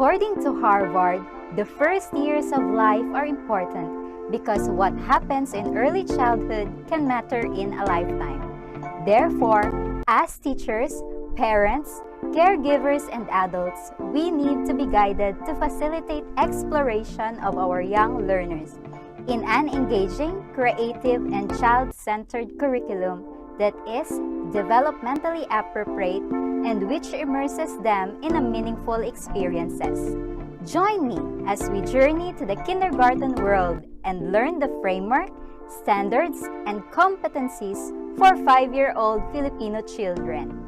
According to Harvard, the first years of life are important because what happens in early childhood can matter in a lifetime. Therefore, as teachers, parents, caregivers, and adults, we need to be guided to facilitate exploration of our young learners in an engaging, creative, and child-centered curriculum that is developmentally appropriate and which immerses them in a meaningful experiences. Join me as we journey to the kindergarten world and learn the framework, standards, and competencies for 5-year-old Filipino children.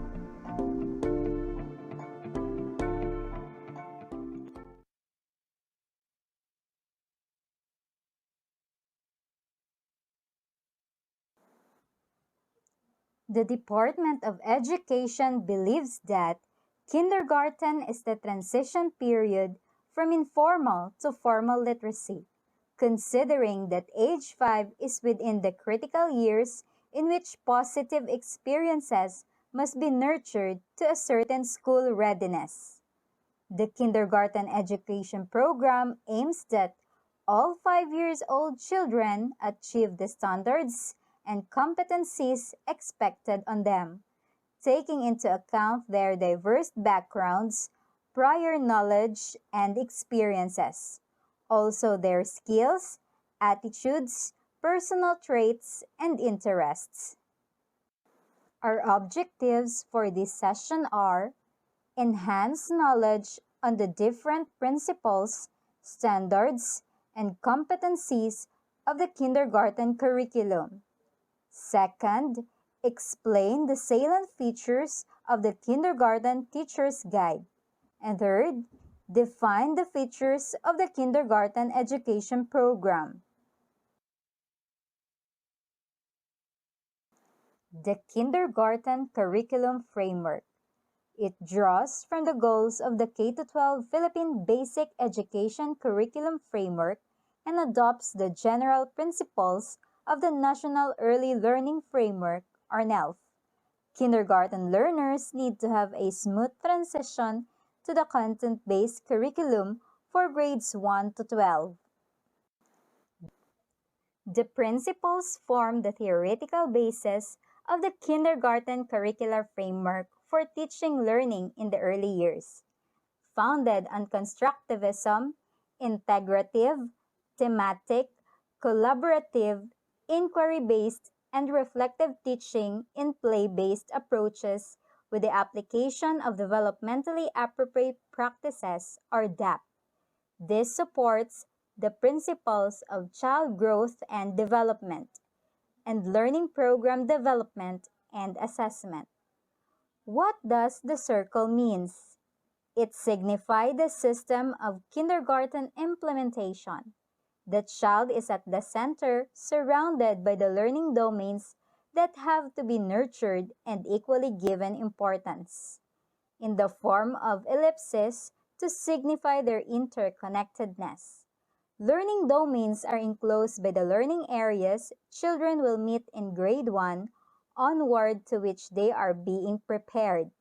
The Department of Education believes that kindergarten is the transition period from informal to formal literacy, considering that age 5 is within the critical years in which positive experiences must be nurtured to a certain school readiness. The kindergarten education program aims that all 5-year-old children achieve the standards and competencies expected on them, taking into account their diverse backgrounds, prior knowledge, and experiences, also their skills, attitudes, personal traits, and interests. Our objectives for this session are enhance knowledge on the different principles, standards, and competencies of the kindergarten curriculum. Second, explain the salient features of the kindergarten teacher's guide. And third, define the features of the kindergarten education program. The Kindergarten Curriculum Framework. It draws from the goals of the K-12 Philippine Basic Education Curriculum Framework and adopts the general principles of the National Early Learning Framework, or NELF. Kindergarten learners need to have a smooth transition to the content-based curriculum for grades 1 to 12. The principles form the theoretical basis of the kindergarten curricular framework for teaching learning in the early years, founded on constructivism, integrative, thematic, collaborative, inquiry-based, and reflective teaching in play-based approaches with the application of developmentally appropriate practices, or DAP. This supports the principles of child growth and development, and learning program development and assessment. What does the circle means? It signifies the system of kindergarten implementation. The child is at the center, surrounded by the learning domains that have to be nurtured and equally given importance, in the form of ellipses to signify their interconnectedness. Learning domains are enclosed by the learning areas children will meet in grade 1 onward to which they are being prepared.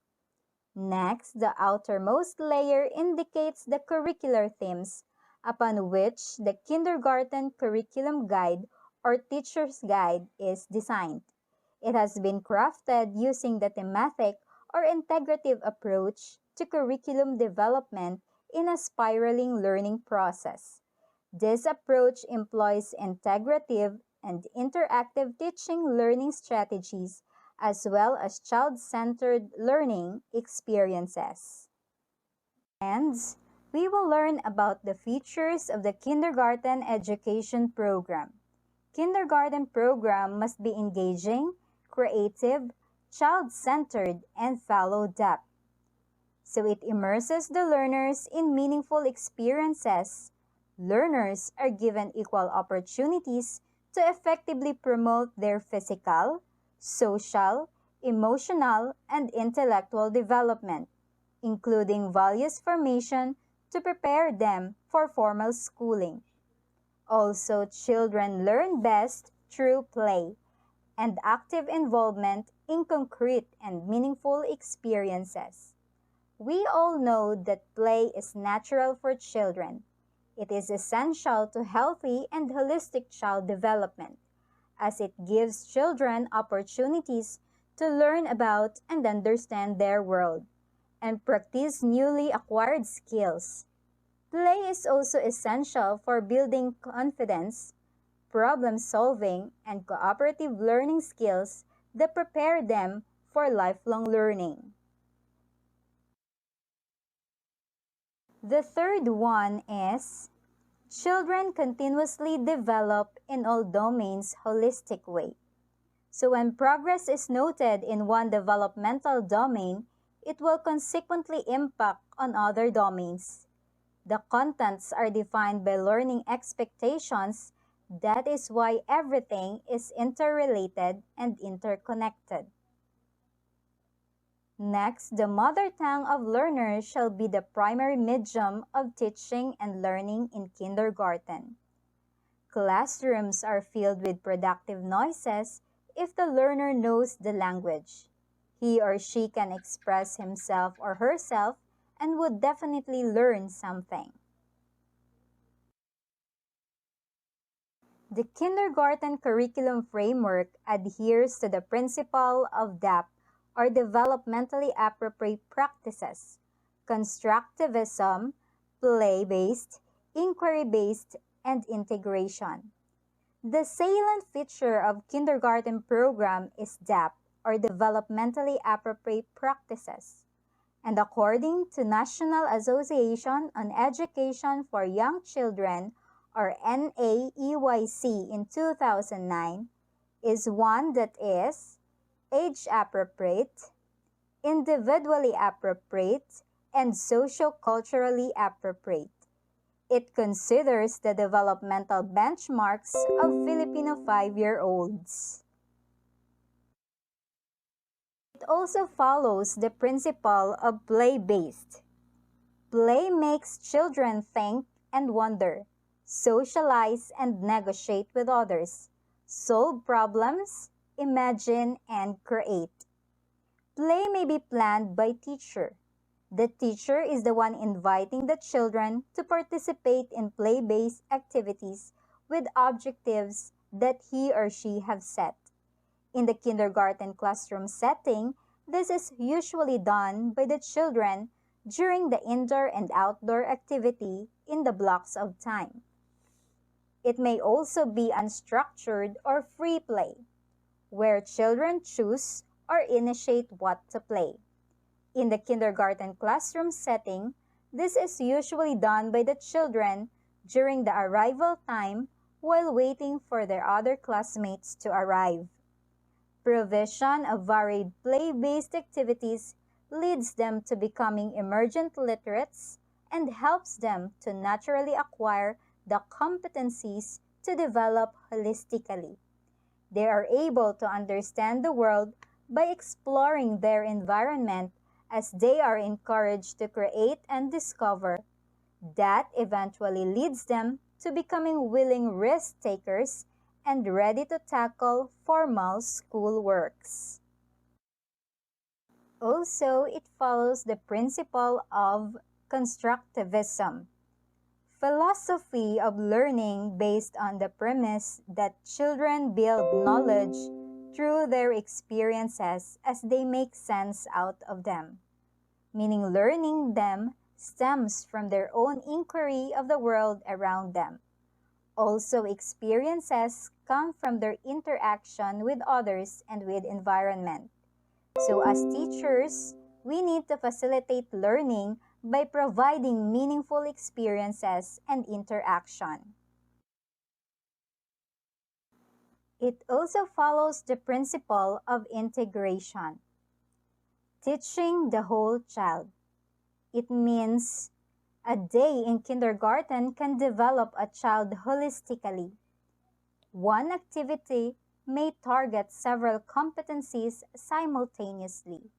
Next, the outermost layer indicates the curricular themes upon which the kindergarten curriculum guide or teacher's guide is designed. It has been crafted using the thematic or integrative approach to curriculum development in a spiraling learning process. This approach employs integrative and interactive teaching learning strategies as well as child-centered learning experiences. And we will learn about the features of the kindergarten education program. Kindergarten program must be engaging, creative, child-centered, and follow DAP. So it immerses the learners in meaningful experiences. Learners are given equal opportunities to effectively promote their physical, social, emotional, and intellectual development, including values formation to prepare them for formal schooling. Also, children learn best through play and active involvement in concrete and meaningful experiences. We all know that play is natural for children. It is essential to healthy and holistic child development, as it gives children opportunities to learn about and understand their world and practice newly acquired skills. Play is also essential for building confidence, problem solving, and cooperative learning skills that prepare them for lifelong learning. The third one is children continuously develop in all domains holistic way. So when progress is noted in one developmental domain, it will consequently impact on other domains. The contents are defined by learning expectations. That is why everything is interrelated and interconnected. Next, the mother tongue of learners shall be the primary medium of teaching and learning in kindergarten. Classrooms are filled with productive noises if the learner knows the language. He or she can express himself or herself and would definitely learn something. The kindergarten curriculum framework adheres to the principle of DAP, or developmentally appropriate practices, constructivism, play-based, inquiry-based, and integration. The salient feature of kindergarten program is DAP, or developmentally appropriate practices. And according to National Association on Education for Young Children, or NAEYC in 2009, is one that is age-appropriate, individually appropriate, and socio-culturally appropriate. It considers the developmental benchmarks of Filipino 5-year-olds. It also follows the principle of play-based. Play makes children think and wonder, socialize and negotiate with others, solve problems, imagine, and create. Play may be planned by teacher. The teacher is the one inviting the children to participate in play-based activities with objectives that he or she have set. In the kindergarten classroom setting, this is usually done by the children during the indoor and outdoor activity in the blocks of time. It may also be unstructured or free play, where children choose or initiate what to play. In the kindergarten classroom setting, this is usually done by the children during the arrival time while waiting for their other classmates to arrive. Provision of varied play-based activities leads them to becoming emergent literates and helps them to naturally acquire the competencies to develop holistically. They are able to understand the world by exploring their environment as they are encouraged to create and discover. That eventually leads them to becoming willing risk takers and ready to tackle formal school works. Also, it follows the principle of constructivism, philosophy of learning based on the premise that children build knowledge through their experiences as they make sense out of them, meaning learning them stems from their own inquiry of the world around them. Also, experiences come from their interaction with others and with environment. So as teachers, we need to facilitate learning by providing meaningful experiences and interaction. It also follows the principle of integration, teaching the whole child. It means a day in kindergarten can develop a child holistically. One activity may target several competencies simultaneously.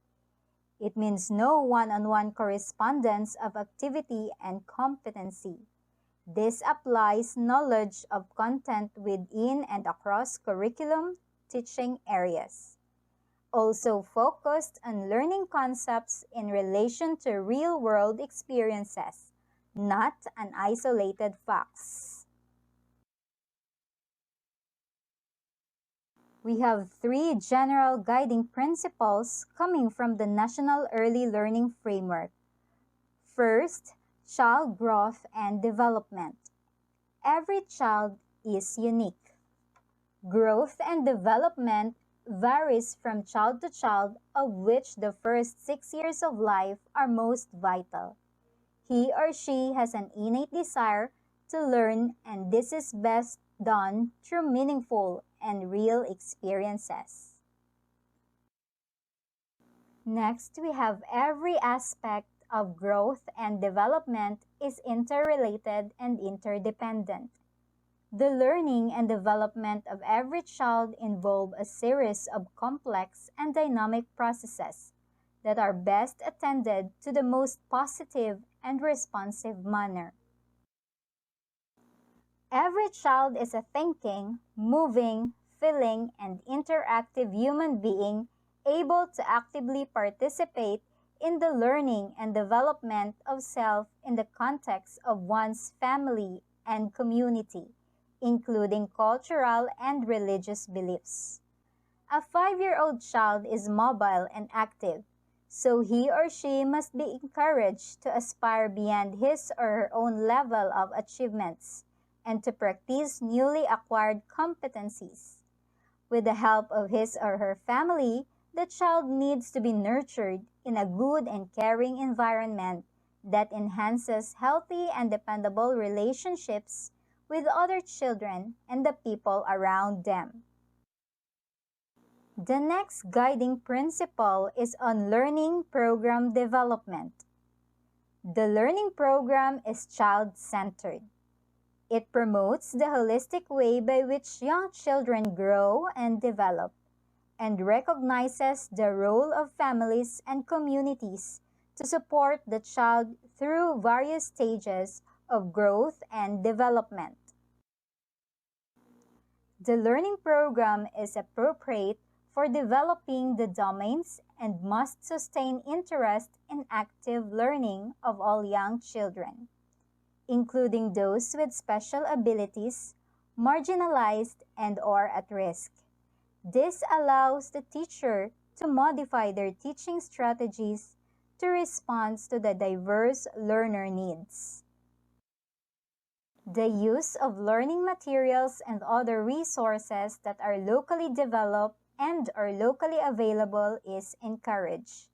It means no one-on-one correspondence of activity and competency. This applies knowledge of content within and across curriculum teaching areas. also focused on learning concepts in relation to real-world experiences, not an isolated facts. We have three general guiding principles coming from the National Early Learning Framework. First, child growth and development. Every child is unique. Growth and development varies from child to child, of which the first 6 years of life are most vital. He or she has an innate desire to learn, and this is best done through meaningful and real experiences. Next, we have every aspect of growth and development is interrelated and interdependent. The learning and development of every child involve a series of complex and dynamic processes that are best attended to the most positive and responsive manner. Every child is a thinking, moving, feeling, and interactive human being able to actively participate in the learning and development of self in the context of one's family and community, including cultural and religious beliefs. A 5-year-old child is mobile and active, so he or she must be encouraged to aspire beyond his or her own level of achievements and to practice newly acquired competencies. With the help of his or her family, the child needs to be nurtured in a good and caring environment that enhances healthy and dependable relationships with other children and the people around them. The next guiding principle is on learning program development. The learning program is child-centered. It promotes the holistic way by which young children grow and develop, and recognizes the role of families and communities to support the child through various stages of growth and development. The learning program is appropriate for developing the domains and must sustain interest in active learning of all young children, including those with special abilities, marginalized and/or at risk. This allows the teacher to modify their teaching strategies to respond to the diverse learner needs. The use of learning materials and other resources that are locally developed and are locally available is encouraged.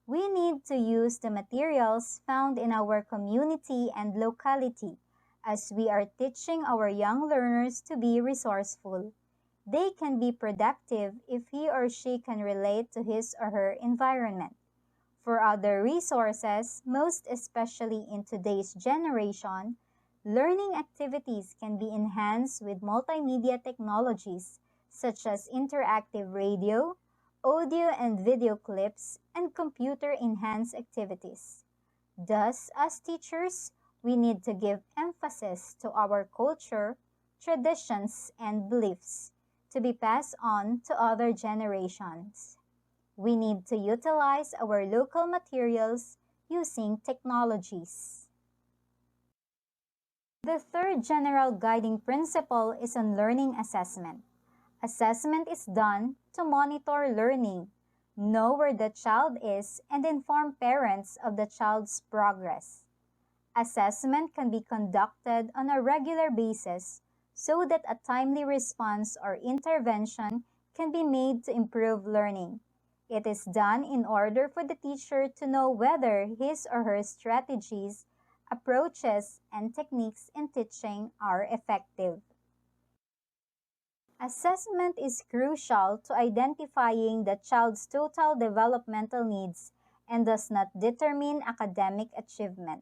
We need to use the materials found in our community and locality as we are teaching our young learners to be resourceful. They can be productive if he or she can relate to his or her environment. For other resources, most especially in today's generation, learning activities can be enhanced with multimedia technologies such as interactive radio, audio and video clips, and computer-enhanced activities. Thus, as teachers, we need to give emphasis to our culture, traditions, and beliefs to be passed on to other generations. We need to utilize our local materials using technologies. The third general guiding principle is on learning assessment. Assessment is done to monitor learning, know where the child is, and inform parents of the child's progress. Assessment can be conducted on a regular basis so that a timely response or intervention can be made to improve learning. It is done in order for the teacher to know whether his or her strategies, approaches, and techniques in teaching are effective. Assessment is crucial to identifying the child's total developmental needs and does not determine academic achievement.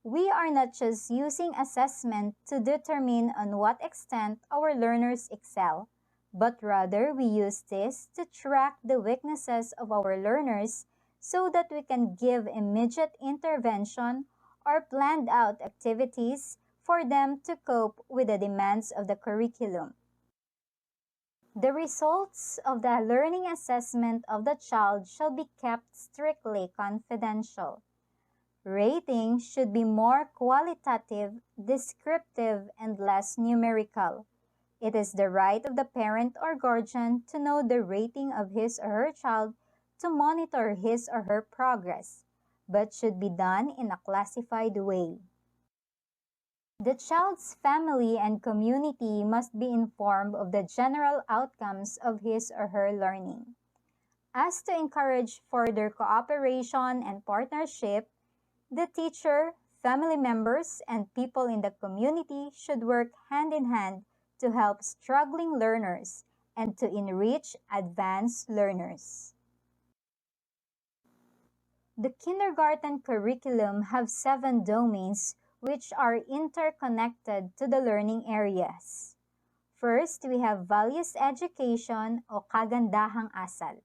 We are not just using assessment to determine on what extent our learners excel, but rather we use this to track the weaknesses of our learners so that we can give immediate intervention or planned out activities for them to cope with the demands of the curriculum. The results of the learning assessment of the child shall be kept strictly confidential. Rating should be more qualitative, descriptive, and less numerical. It is the right of the parent or guardian to know the rating of his or her child to monitor his or her progress, but should be done in a classified way. The child's family and community must be informed of the general outcomes of his or her learning. As to encourage further cooperation and partnership, the teacher, family members, and people in the community should work hand in hand to help struggling learners and to enrich advanced learners. The kindergarten curriculum have 7 domains which are interconnected to the learning areas. First, we have values education o kagandahang asal.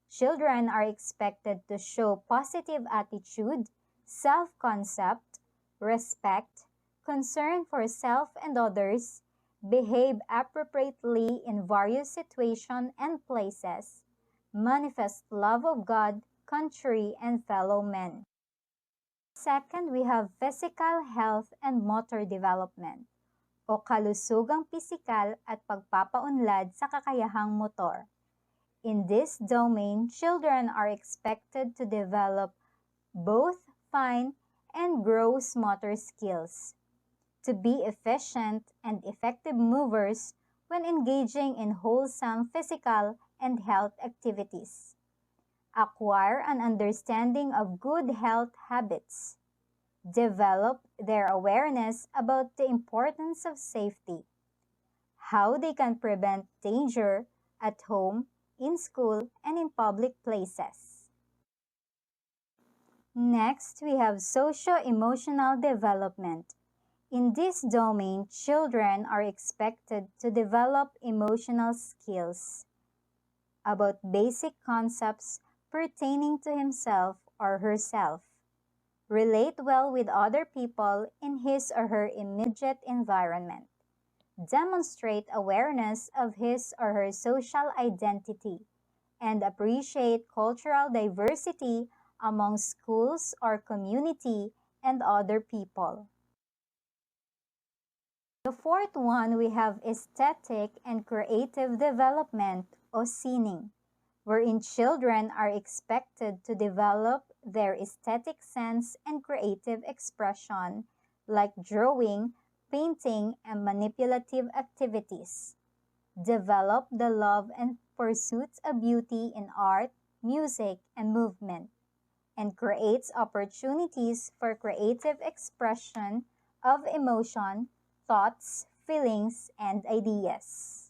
Children are expected to show positive attitude, self-concept, respect, concern for self and others, behave appropriately in various situations and places, manifest love of God, country, and fellow men. Second, we have physical health and motor development o kalusugang pisikal at pagpapaunlad sa kakayahang motor. In this domain, children are expected to develop both fine and gross motor skills, to be efficient and effective movers when engaging in wholesome physical and health activities, acquire an understanding of good health habits, develop their awareness about the importance of safety, how they can prevent danger at home, in school, and in public places. Next, we have socio-emotional development. In this domain, children are expected to develop emotional skills about basic concepts pertaining to himself or herself, relate well with other people in his or her immediate environment, demonstrate awareness of his or her social identity, and appreciate cultural diversity among schools or community and other people. The fourth one, we have aesthetic and creative development o sining, wherein children are expected to develop their aesthetic sense and creative expression like drawing, painting, and manipulative activities. Develop the love and pursuits of beauty in art, music, and movement, and creates opportunities for creative expression of emotion, thoughts, feelings, and ideas.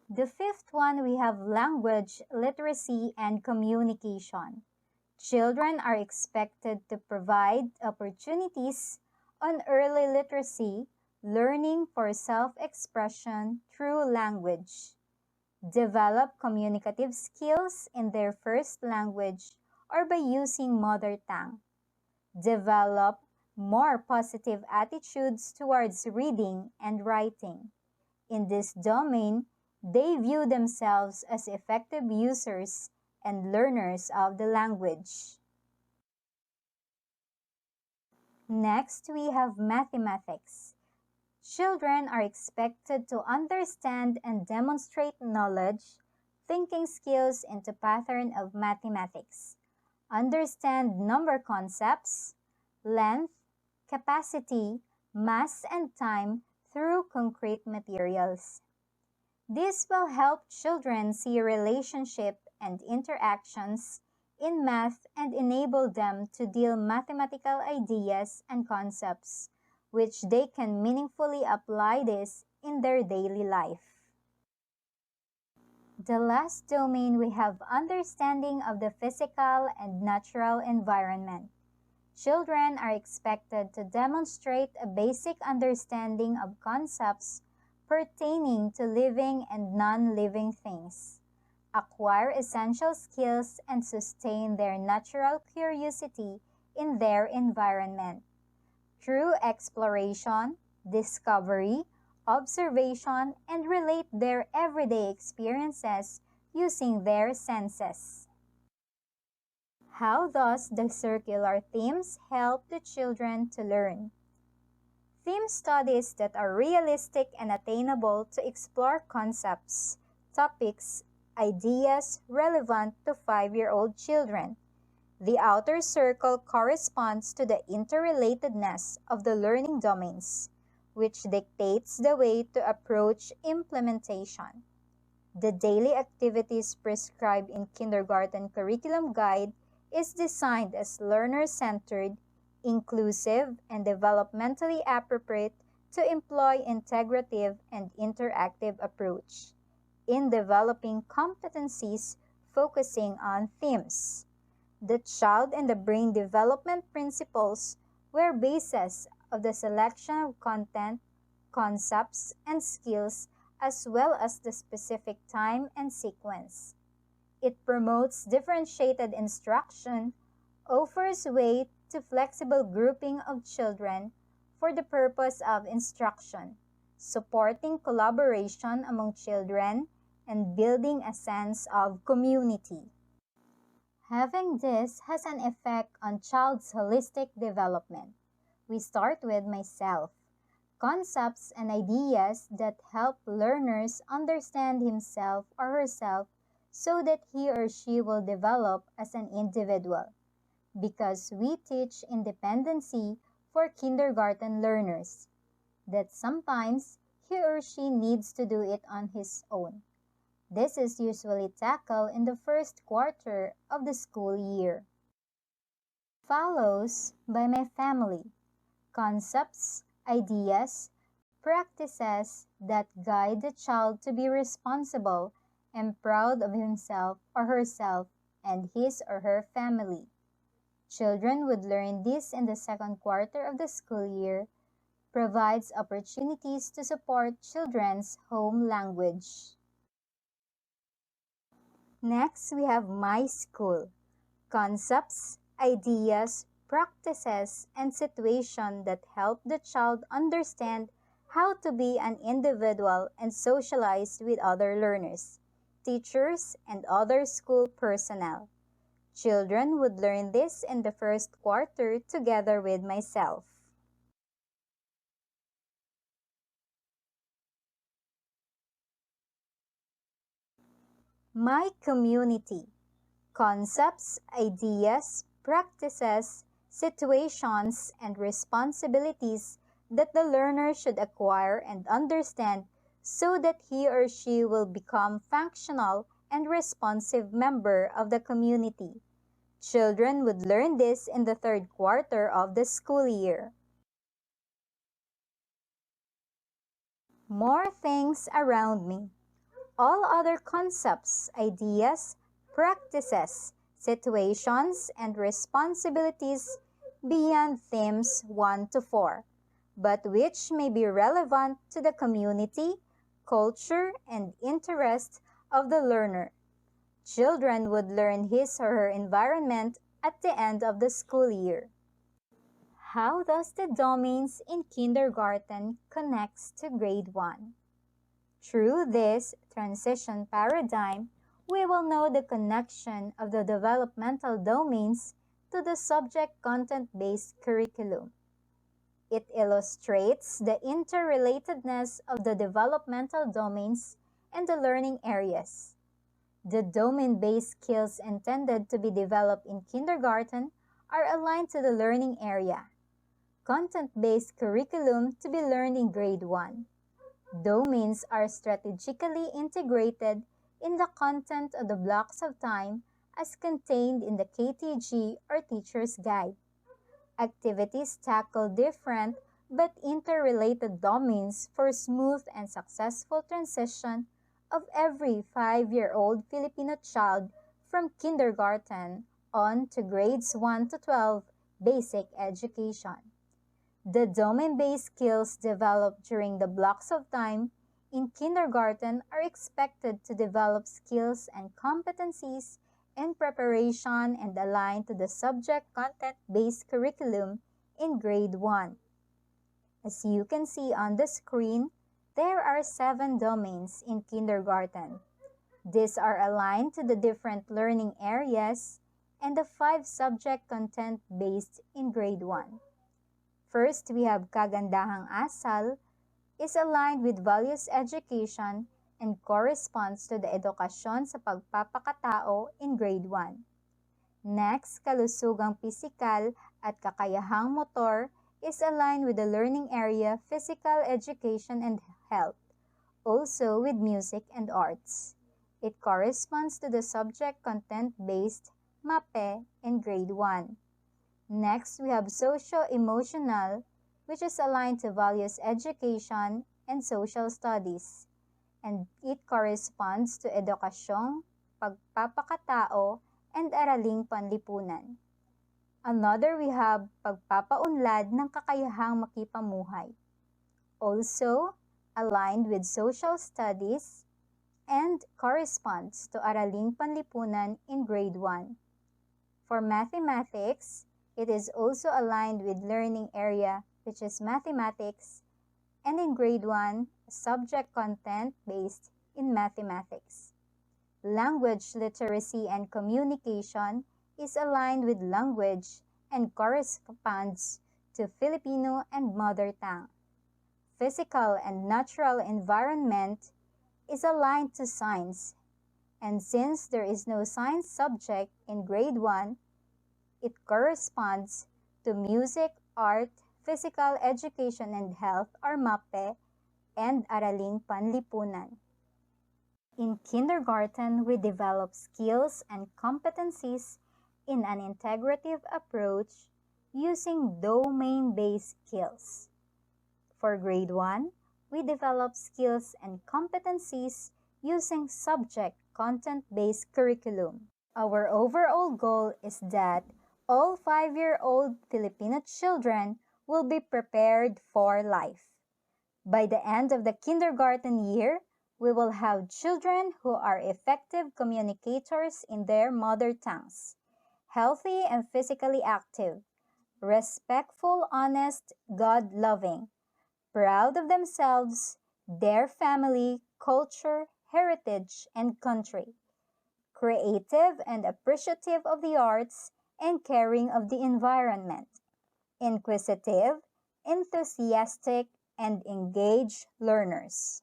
The fifth one, we have language, literacy, and communication. Children are expected to provide opportunities on early literacy, learning for self-expression through language, develop communicative skills in their first language or by using mother tongue, develop more positive attitudes towards reading and writing. In this domain, they view themselves as effective users and learners of the language. Next, we have mathematics. Children are expected to understand and demonstrate knowledge, thinking skills into pattern of mathematics, understand number concepts, length, capacity, mass, and time through concrete materials. This will help children see relationship and interactions in math and enable them to deal mathematical ideas and concepts, which they can meaningfully apply this in their daily life. The last domain, we have understanding of the physical and natural environment. Children are expected to demonstrate a basic understanding of concepts pertaining to living and non-living things, acquire essential skills, and sustain their natural curiosity in their environment. Through exploration, discovery, observation, and relate their everyday experiences using their senses. How does the circular themes help the children to learn? Theme studies that are realistic and attainable to explore concepts, topics, ideas relevant to 5-year-old children. The outer circle corresponds to the interrelatedness of the learning domains, which dictates the way to approach implementation. The daily activities prescribed in kindergarten curriculum guide is designed as learner-centered, inclusive, and developmentally appropriate to employ integrative and interactive approach in developing competencies focusing on themes. The child and the brain development principles were bases of the selection of content, concepts, and skills as well as the specific time and sequence. It promotes differentiated instruction, offers way to flexible grouping of children for the purpose of instruction, supporting collaboration among children, and building a sense of community. Having this has an effect on child's holistic development. We start with myself. Concepts and ideas that help learners understand himself or herself so that he or she will develop as an individual. Because we teach independency for kindergarten learners, that sometimes he or she needs to do it on his own. This is usually tackled in the first quarter of the school year. Follows by my family. Concepts, ideas, practices that guide the child to be responsible and proud of himself or herself and his or her family. Children would learn this in the second quarter of the school year, provides opportunities to support children's home language. Next, we have my school. Concepts, ideas, practices, and situations that help the child understand how to be an individual and socialize with other learners, teachers, and other school personnel. Children would learn this in the first quarter together with myself. My community. Concepts, ideas, practices, situations, and responsibilities that the learner should acquire and understand so that he or she will become functional and responsive member of the community. Children would learn this in the third quarter of the school year. More things around me. All other concepts, ideas, practices, situations, and responsibilities beyond themes 1 to 4, but which may be relevant to the community, culture, and interest of the learner. Children would learn his or her environment at the end of the school year. How does the domains in kindergarten connects to grade 1? Through this transition paradigm, we will know the connection of the developmental domains to the subject content-based curriculum. It illustrates the interrelatedness of the developmental domains and the learning areas. The domain-based skills intended to be developed in kindergarten are aligned to the learning area. Content-based curriculum to be learned in grade 1. Domains are strategically integrated in the content of the blocks of time as contained in the KTG or Teacher's Guide. Activities tackle different but interrelated domains for smooth and successful transition of every 5-year-old Filipino child from kindergarten on to grades 1 to 12 basic education. The domain-based skills developed during the blocks of time in kindergarten are expected to develop skills and competencies in preparation and align to the subject content-based curriculum in grade 1. As you can see on the screen, There are 7 domains in kindergarten. These are aligned to the different learning areas and the 5 subject content based in grade 1. First, we have Kagandahang Asal is aligned with values education and corresponds to the edukasyon sa pagpapakatao in grade 1. Next, Kalusugang Pisikal at Kakayahang Motor is aligned with the learning area Physical Education and Health, also with music and arts. It corresponds to the subject content-based MAPE in grade 1. Next, we have Socio-Emotional, which is aligned to values education and social studies, and it corresponds to edukasyong, pagpapakatao, and araling panlipunan. Another, we have Pagpapaunlad ng kakayahang makipamuhay, also aligned with social studies and corresponds to araling panlipunan in grade 1. For mathematics, it is also aligned with learning area which is mathematics, and in grade 1, subject content based in mathematics. Language literacy and communication is aligned with language and corresponds to Filipino and mother tongue. Physical and natural environment is aligned to science, and since there is no science subject in grade 1, it corresponds to music, art, physical education and health or MAPE, and araling panlipunan. In kindergarten, we develop skills and competencies in an integrative approach using domain-based skills. For grade 1, we develop skills and competencies using subject content-based curriculum. Our overall goal is that all 5-year-old Filipino children will be prepared for life. By the end of the kindergarten year, we will have children who are effective communicators in their mother tongues, healthy and physically active, respectful, honest, God-loving, proud of themselves, their family, culture, heritage, and country, creative and appreciative of the arts, and caring of the environment, inquisitive, enthusiastic, and engaged learners.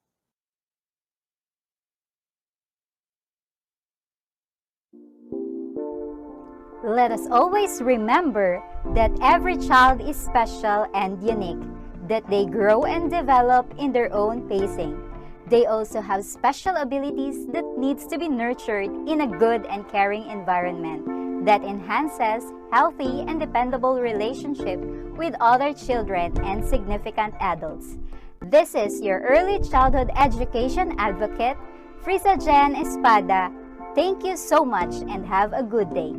Let us always remember that every child is special and unique, that they grow and develop in their own pacing. They also have special abilities that needs to be nurtured in a good and caring environment that enhances healthy and dependable relationship with other children and significant adults. This is your early childhood education advocate, Frisa Jen Espada. Thank you so much and have a good day.